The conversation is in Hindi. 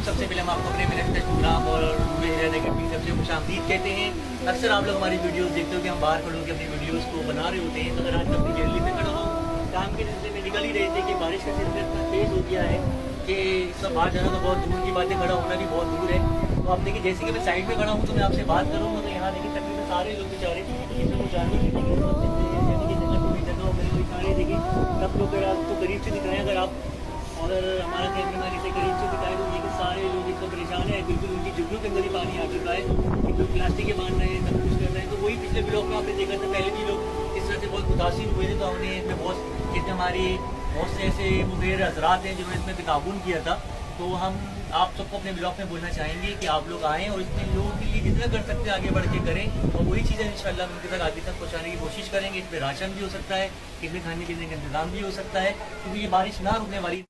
सबसे पहले हम आपको अपने मिनिस्टर प्रोग्राम और सबसे खुशामदीद कहते हैं। अक्सर आप लोग हमारी वीडियोस देखते हो कि हम बाहर खड़े होकर अपनी वीडियोस को बना रहे होते हैं, मगर आज अपनी गैलरी में खड़ा हूँ। काम के सिलसिले में निकल ही रहे थे कि बारिश का सिलसिला इतना तेज़ हो गया है कि सब बाहर जाना तो बहुत दूर की बात है, खड़ा होना भी बहुत दूर है। तो आप देखिए, जैसे कि मैं साइड में खड़ा हूँ तो मैं आपसे बात करूँगा तो यहाँ देखिए तकरीबन सारे लोग बेचारे जिसमें जानवर सारे देखिए सब लोग तो करीब से दिख रहे हैं। अगर हमारा कैमरामैन इसे करीब से दिखाए तो ये कि सारे लोग इतना परेशान है, बिल्कुल उनकी जुगनों के अंदर ही पानी आ चुका है कि कोई प्लास्टिक के बांध रहे हैं, सब कुछ कर रहे हैं। तो वही पिछले ब्लॉग में आपने देखा था, पहले भी लोग इस तरह से बहुत मुतासिर हुए थे। तो हमने इसमें बहुत से ऐसे मुबेर हजरात हैं जिन्होंने इसमें ताउन किया था। तो हम आप सबको अपने ब्लॉग में बोलना चाहेंगे कि आप लोग आएँ और इसमें लोगों के लिए जितना कर सकते हैं आगे बढ़ के करें, और वही चीज़ें इंशाल्लाह उनके तक आगे तक पहुँचाने की कोशिश करेंगे। इसमें राशन भी हो सकता है, इसमें खाने पीने का इंतजाम भी हो सकता है, क्योंकि ये बारिश ना रुकने वाली